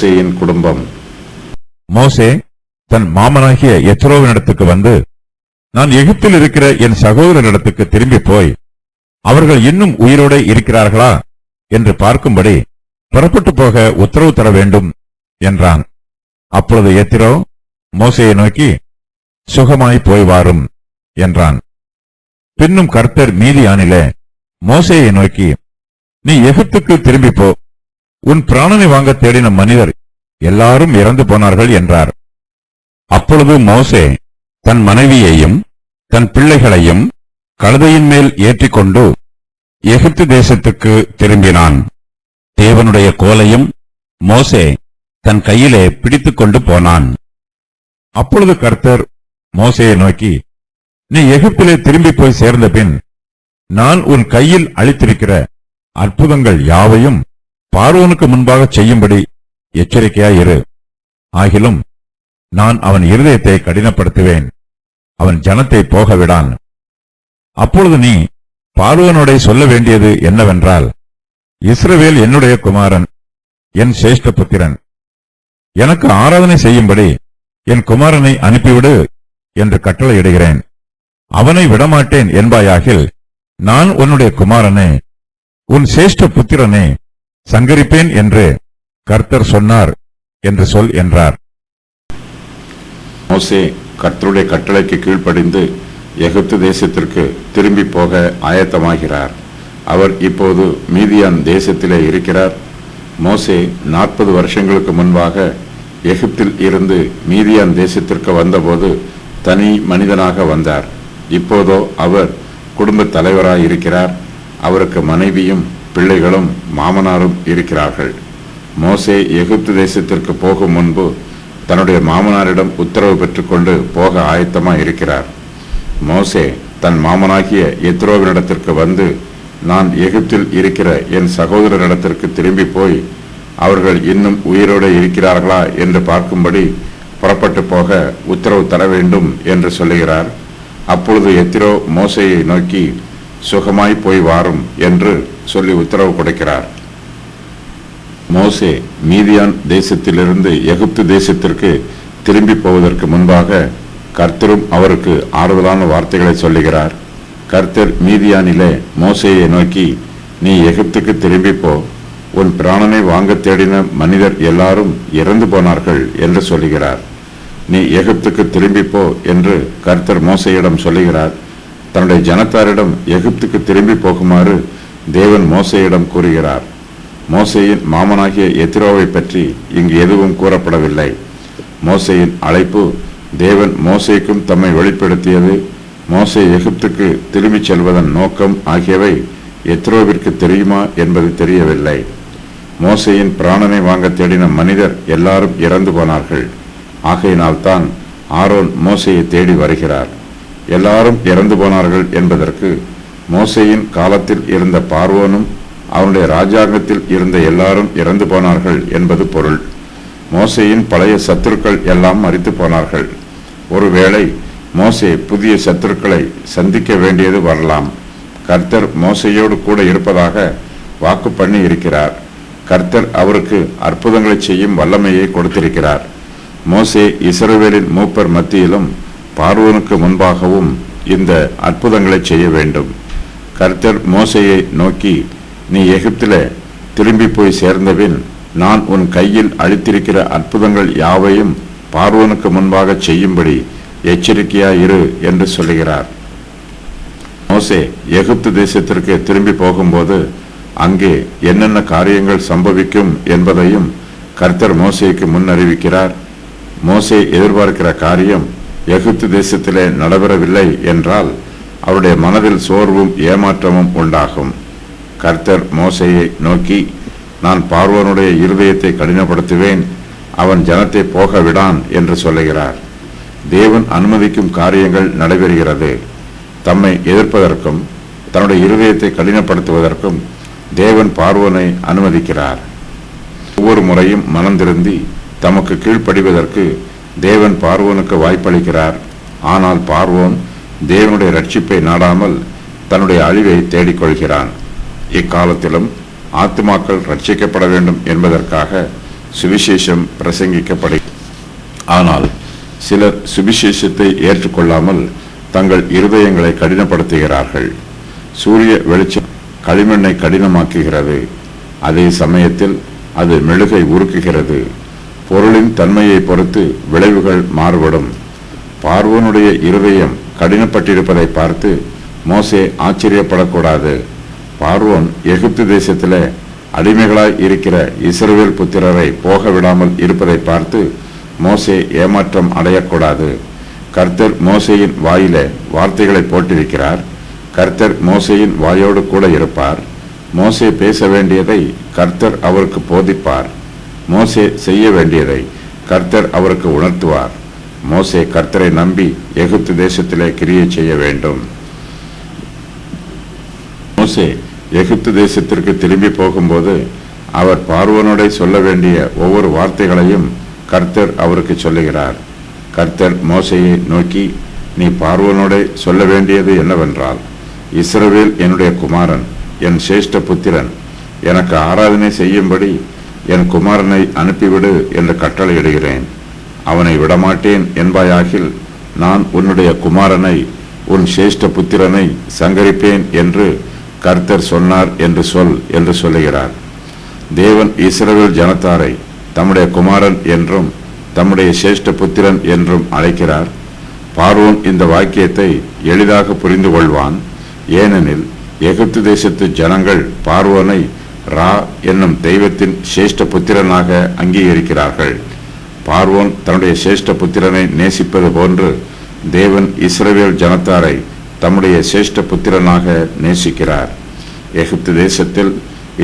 மோசேயின் குடும்பம். மோசே தன் மாமனாகிய எத்ரோவினிடத்துக்கு வந்து, நான் எகிப்தில் இருக்கிற என் சகோதரனிடத்துக்கு திரும்பி போய் அவர்கள் இன்னும் உயிரோடு இருக்கிறார்களா என்று பார்க்கும்படி புறப்பட்டு போக உத்தரவு தர வேண்டும் என்றான். அப்பொழுது எத்திரோ மோசேயை நோக்கி, சுகமாய் போய் வாரும் என்றான். பின்னும் கர்த்தர் மீதியானிலே மோசேயை நோக்கி, நீ எகிப்துக்கு திரும்பி போ, உன் பிராணனை வாங்க தேடின மனிதர் எல்லாரும் இறந்து போனார்கள் என்றார். அப்பொழுது மோசே தன் மனைவியையும் தன் பிள்ளைகளையும் கழுதையின் மேல் ஏற்றிக்கொண்டு எகிப்து தேசத்துக்கு திரும்பினான். தேவனுடைய கோலையும் மோசே தன் கையிலே பிடித்துக் கொண்டு போனான். அப்பொழுது கர்த்தர் மோசேயை நோக்கி, நீ எகிப்திலே திரும்பி போய் சேர்ந்த பின் நான் உன் கையில் அளித்திருக்கிற அற்புதங்கள் யாவையும் பார்வோனுக்கு முன்பாக செய்யும்படி எச்சரிக்கையாயிரு. ஆகிலும் நான் அவன் இருதயத்தை கடினப்படுத்துவேன், அவன் ஜனத்தை போகவிடான். அப்பொழுது நீ பார்வோனோட சொல்ல வேண்டியது என்னவென்றால், இஸ்ரவேல் என்னுடைய குமாரன், என் சிரேஷ்ட புத்திரன், எனக்கு ஆராதனை செய்யும்படி என் குமாரனை அனுப்பிவிடு என்று கட்டளையிடுகிறேன். அவனை விடமாட்டேன் என்பாயாகில் நான் உன்னுடைய குமாரனே, உன் சிரேஷ்ட புத்திரனே சங்கரிப்பேன் என்று கர்த்தர் சொன்னார் என்று சொல் என்றார். மோசே கர்த்தருடைய கட்டளைக்கு கீழ்ப்படிந்து எகிப்து தேசத்திற்கு திரும்பி போக ஆயத்தமாகிறார். அவர் இப்போது மீதியான் தேசத்திலே இருக்கிறார். மோசே 40 வருஷங்களுக்கு முன்பாக எகிப்தில் இருந்து மீதியான் தேசத்திற்கு வந்தபோது தனி மனிதனாக வந்தார். இப்போதோ அவர் குடும்ப தலைவராய் இருக்கிறார். அவருக்கு மனைவியும் பிள்ளைகளும் மாமனாரும் இருக்கிறார்கள். மோசே எகிப்து தேசத்திற்கு போகும் முன்பு தன்னுடைய மாமனாரிடம் உத்தரவு பெற்றுக்கொண்டு போக ஆயத்தமாய் இருக்கிறார். மோசே தன் மாமனாகிய எத்ரோவினிடத்திற்கு வந்து, நான் எகிப்தில் இருக்கிற என் சகோதரரிடத்திற்கு திரும்பி போய் அவர்கள் இன்னும் உயிரோடு இருக்கிறார்களா என்று பார்க்கும்படி புறப்பட்டு போக உத்தரவு தர வேண்டும் என்று சொல்லுகிறார். அப்பொழுது எத்திரோ மோசேயை நோக்கி, சுகமாய் போய் வாரும் என்று சொல்லி உத்தரவு கொடுக்கிறார். மோசே மீதியான் தேசத்திலிருந்து எகிப்து தேசத்திற்கு திரும்பி போவதற்கு முன்பாக கர்த்தரும் அவருக்கு ஆறுதலான வார்த்தைகளை சொல்லுகிறார். கர்த்தர் மீதியானிலே மோசேயை நோக்கி, நீ எகிப்துக்கு திரும்பி போ, உன் பிராணனை வாங்க தேடின மனிதர் எல்லாரும் இறந்து போனார்கள் என்று சொல்லுகிறார். நீ எகிப்துக்கு திரும்பி போ என்று கர்த்தர் மோசேயிடம் சொல்லுகிறார். தன்னுடைய ஜனத்தாரிடம் எகிப்துக்கு திரும்பி போகுமாறு தேவன் மோசேயிடம் கூறுகிறார். மோசேயின் மாமனாகிய எத்திரோவை பற்றி இங்கு எதுவும் கூறப்படவில்லை. மோசேயின் அழைப்பு, தேவன் மோசேக்கும் தம்மை வெளிப்படுத்தியது, மோசே எகிப்துக்கு திரும்பிச் செல்வதன் நோக்கம் ஆகியவை எத்ரோவிற்கு தெரியுமா என்பது தெரியவில்லை. மோசேயின் பிராணனை வாங்க தேடின மனிதர் எல்லாரும் இறந்து போனார்கள். ஆகையினால்தான் ஆரோன் மோசேயை தேடி வருகிறார். எல்லாரும் இறந்து போனார்கள் என்பதற்கு மோசேயின் காலத்தில் இருந்த பார்வோனும் அவனுடைய ராஜாங்கத்தில் இருந்த எல்லாரும் இறந்து போனார்கள் என்பது பொருள். மோசேயின் பழைய சத்துருக்கள் எல்லாம் மரித்து போனார்கள். ஒருவேளை மோசே புதிய சத்துருக்களை சந்திக்க வேண்டியது வரலாம். கர்த்தர் மோசேயோடு கூட இருப்பதாக வாக்கு பண்ணி இருக்கிறார். கர்த்தர் அவருக்கு அற்புதங்களை செய்யும் வல்லமையை கொடுத்திருக்கிறார். மோசே இஸ்ரவேலின் மூப்பர் மத்தியிலும் பார்வோனுக்கு முன்பாகவும் இந்த அற்புதங்களை செய்ய வேண்டும். கர்த்தர் மோசேயை நோக்கி, நீ எகிப்திலே திரும்பி போய் சேர்ந்தபின் நான் உன் கையில் அளித்திருக்கிற அற்புதங்கள் யாவையும் பார்வோனுக்கு முன்பாக செய்யும்படி எச்சரிக்கையாயிரு என்று சொல்லுகிறார். மோசே எகிப்து தேசத்திற்கு திரும்பி போகும்போது அங்கே என்னென்ன காரியங்கள் சம்பவிக்கும் என்பதையும் கர்த்தர் மோசேக்கு முன் அறிவிக்கிறார். மோசே எதிர்பார்க்கிற காரியம் எகிப்து தேசத்திலே நடைபெறவில்லை என்றால் அவருடைய மனதில் சோர்வும் ஏமாற்றமும் உண்டாகும். கர்த்தர் மோசேயை நோக்கி, நான் பார்வோனுடைய இருதயத்தை கடினப்படுத்துவேன், அவன் ஜனத்தை போக விடான் என்று சொல்லுகிறார். தேவன் அனுமதிக்கும் காரியங்கள் நடைபெறுகிறது. தம்மை எதிர்ப்பதற்கும் தன்னுடைய இருதயத்தை கடினப்படுத்துவதற்கும் தேவன் பார்வோனை அனுமதிக்கிறார். ஒவ்வொரு முறையும் மனம் திருந்தி தமக்கு கீழ்ப்படிவதற்கு தேவன் பார்வோனுக்கு வாய்ப்பளிக்கிறார். ஆனால் பார்வோன் தேவனுடைய ரட்சிப்பை நாடாமல் தன்னுடைய அழிவை தேடிக்கொள்கிறான். இக்காலத்திலும் ஆத்துமாக்கள் ரட்சிக்கப்பட வேண்டும் என்பதற்காக சுவிசேஷம் பிரசங்கிக்கப்படுகிறது. ஆனால் சிலர் சுவிசேஷத்தை ஏற்றுக்கொள்ளாமல் தங்கள் இருதயங்களை கடினப்படுத்துகிறார்கள். சூரிய வெளிச்சம் களிமண்ணை கடினமாக்குகிறது, அதே சமயத்தில் அது மெழுகை உருக்குகிறது. பொருளின் தன்மையை பொறுத்து விளைவுகள் மாறுபடும். பார்வோனுடைய இருதயம் கடினப்பட்டிருப்பதை பார்த்து மோசே ஆச்சரியப்படக்கூடாது. பார்வோன் எகிப்து தேசத்திலே அடிமைகளாய் இருக்கிற இஸ்ரவேல் புத்திரரை போக விடாமல் இருப்பதை பார்த்து மோசே ஏமாற்றம் அடையக்கூடாது. கர்த்தர் மோசேயின் வாயிலே வார்த்தைகளை போட்டிருக்கிறார். கர்த்தர் மோசேயின் வாயோடு கூட இருப்பார். மோசே பேச வேண்டியதை கர்த்தர் அவருக்கு போதிப்பார். மோசே செய்ய வேண்டியதை கர்த்தர் அவருக்கு உணர்த்துவார். மோசே கர்த்தரை நம்பி எகிப்து தேசத்திலே கிரியை செய்ய வேண்டும். மோசே எகிப்து தேசத்திற்கு திரும்பி போகும்போது அவர் பார்வோனோட சொல்ல வேண்டிய ஒவ்வொரு வார்த்தைகளையும் கர்த்தர் அவருக்கு சொல்லுகிறார். கர்த்தர் மோசேயை நோக்கி, நீ பார்வோனோட சொல்ல வேண்டியது என்னவென்றால், இஸ்ரவேல் என்னுடைய குமாரன், என் சேஷ்ட புத்திரன், எனக்கு ஆராதனை செய்யும்படி என் குமாரனை அனுப்பிவிடு என்று கட்டளையிடுகிறேன். அவனை விடமாட்டேன் என்பாயாகில் நான் உன்னுடைய குமாரனை உன் சேஷ்ட புத்திரனை சங்கரிப்பேன் என்று கர்த்தர் சொன்னார் என்று சொல் என்று சொல்லுகிறார். தேவன் இஸ்ரவேல் ஜனத்தாரை தம்முடைய குமாரன் என்றும் தம்முடைய சேஷ்ட புத்திரன் என்றும் அழைக்கிறார். பார்வோன் இந்த வாக்கியத்தை எளிதாக புரிந்து கொள்வான். ஏனெனில் எகிப்து தேசத்து ஜனங்கள் பார்வோனை ரா என்னும் தெய்வத்தின் சேஷ்ட புத்திரனாக அங்கீகரிக்கிறார்கள். பார்வோன் தன்னுடைய சேஷ்ட புத்திரனை நேசிப்பது போன்று தேவன் இஸ்ரவேல் ஜனத்தாரை தம்முடைய சேஷ்ட புத்திரனாக நேசிக்கிறார். எகிப்து தேசத்தில்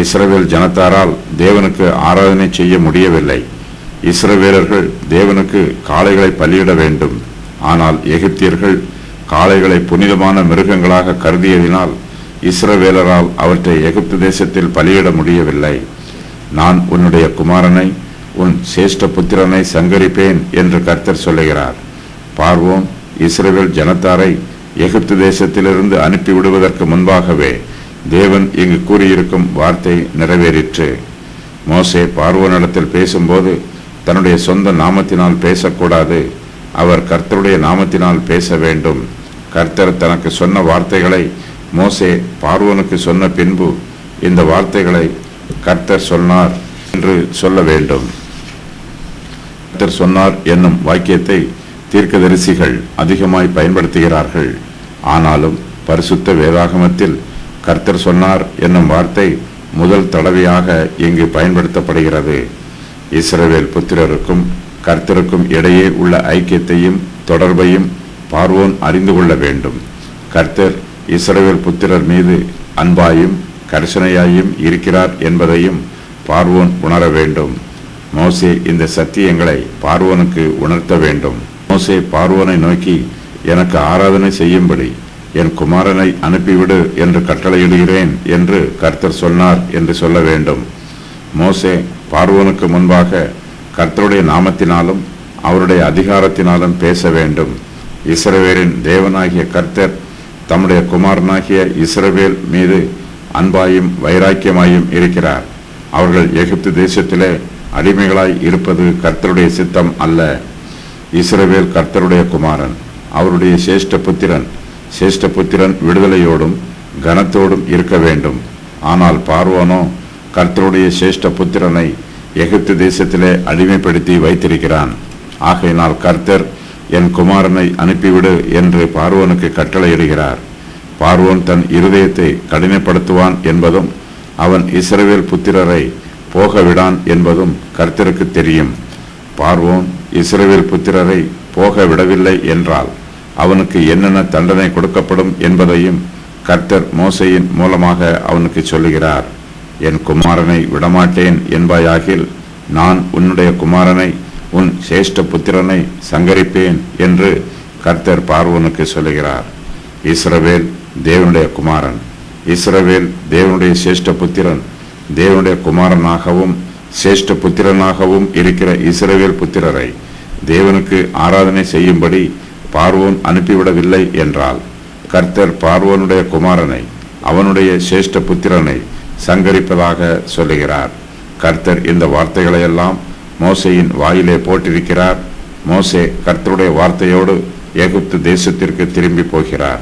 இஸ்ரவேல் ஜனத்தாரால் தேவனுக்கு ஆராதனை செய்ய முடியவில்லை. இஸ்ரவேலர்கள் தேவனுக்கு காளைகளை பலியிட வேண்டும். ஆனால் எகிப்தியர்கள் காளைகளை புனிதமான மிருகங்களாக கருதியதினால் இஸ்ரவேலரால் அவற்றை எகிப்து தேசத்தில் பலியிட முடியவில்லை. நான் உன்னுடைய குமாரனை உன் சேஷ்ட புத்திரனை சங்கரிப்பேன் என்று கர்த்தர் சொல்லுகிறார். பார்வோன் இஸ்ரவேல் ஜனத்தாரை எகிப்து தேசத்திலிருந்து அனுப்பி விடுவதற்கு முன்பாகவே தேவன் இங்கு கூறியிருக்கும் வார்த்தை நிறைவேறிற்று. மோசே பார்வோனிடத்தில் பேசும்போது தன்னுடைய சொந்த நாமத்தினால் பேசக்கூடாது. அவர் கர்த்தருடைய நாமத்தினால் பேச வேண்டும். கர்த்தர் தனக்கு சொன்ன வார்த்தைகளை மோசே பார்வோனுக்கு சொன்ன பின்பு இந்த வார்த்தைகளை கர்த்தர் சொன்னார் என்று சொல்ல வேண்டும். கர்த்தர் சொன்னார் என்னும் வாக்கியத்தை தீர்க்கதரிசிகள் அதிகமாய் பயன்படுத்துகிறார்கள். ஆனாலும் பரிசுத்த வேதாகமத்தில் கர்த்தர் சொன்னார் என்னும் வார்த்தை முதல் தடவையாக இங்கு பயன்படுத்தப்படுகிறது. இஸ்ரவேல் புத்திரருக்கும் கர்த்தருக்கும் இடையே உள்ள ஐக்கியத்தையும் தொடர்பையும் பார்வோன் அறிந்து கொள்ள வேண்டும். கர்த்தர் இஸ்ரவேல் புத்திரர் மீது அன்பாயும் கரிசனையாயும் இருக்கிறார் என்பதையும் பார்வோன் உணர வேண்டும். மோசே இந்த சத்தியங்களை பார்வோனுக்கு உணர்த்த வேண்டும். மோசே பார்வோனை நோக்கி, எனக்கு ஆராதனை செய்யும்படி என் குமாரனை அனுப்பிவிடு என்று கட்டளையிடுகிறேன் என்று கர்த்தர் சொன்னார் என்று சொல்ல வேண்டும். மோசே பார்வோனுக்கு முன்பாக கர்த்தருடைய நாமத்தினாலும் அவருடைய அதிகாரத்தினாலும் பேச வேண்டும். இஸ்ரவேலின் தேவனாகிய கர்த்தர் தம்முடைய குமாரனாகிய இஸ்ரவேல் மீது அன்பாயும் வைராக்கியமாயும் இருக்கிறார். அவர்கள் எகிப்து தேசத்திலே அடிமைகளாய் இருப்பது கர்த்தருடைய சித்தம் அல்ல. இஸ்ரவேல் கர்த்தருடைய குமாரன், அவருடைய சேஷ்ட புத்திரன். சேஷ்ட புத்திரன் விடுதலையோடும் கனத்தோடும் இருக்க வேண்டும். ஆனால் பார்வோனோ கர்த்தருடைய சேஷ்ட புத்திரனை எகிப்து தேசத்திலே அடிமைப்படுத்தி வைத்திருக்கிறான். ஆகையினால் கர்த்தர் என் குமாரனை அனுப்பிவிடு என்று பார்வோனுக்கு கட்டளையிடுகிறார். பார்வோன் தன் இருதயத்தை கடினப்படுத்துவான் என்பதும் அவன் இஸ்ரவேல் புத்திரரை போக விடான் என்பதும் கர்த்தருக்கு தெரியும். பார்வோன் இஸ்ரவேல் புத்திரரை போக விடவில்லை என்றால் அவனுக்கு என்னென்ன தண்டனை கொடுக்கப்படும் என்பதையும் கர்த்தர் மோசேயின் மூலமாக அவனுக்கு சொல்லுகிறார். என் குமாரனை விடமாட்டேன் என்பாயாகில் நான் உன்னுடைய குமாரனை உன் சேஷ்ட புத்திரனை சங்கரிப்பேன் என்று கர்த்தர் பார்வோனுக்கு சொல்லுகிறார். இஸ்ரவேல் தேவனுடைய குமாரன், இஸ்ரவேல் தேவனுடைய சேஷ்ட புத்திரன். தேவனுடைய குமாரனாகவும் சேஷ்ட புத்திரனாகவும் இருக்கிற இஸ்ரவேல் புத்திரரை தேவனுக்கு ஆராதனை செய்யும்படி பார்வோன் அனுப்பிவிடவில்லை என்றால் கர்த்தர் பார்வோனுடைய குமாரனை அவனுடைய சேஷ்ட புத்திரனை சங்கரிப்பதாக சொல்லுகிறார். கர்த்தர் இந்த வார்த்தைகளையெல்லாம் மோசேயின் வாயிலே போட்டிருக்கிறார். மோசே கர்த்தருடைய வார்த்தையோடு எகிப்து தேசத்திற்கு திரும்பி போகிறார்.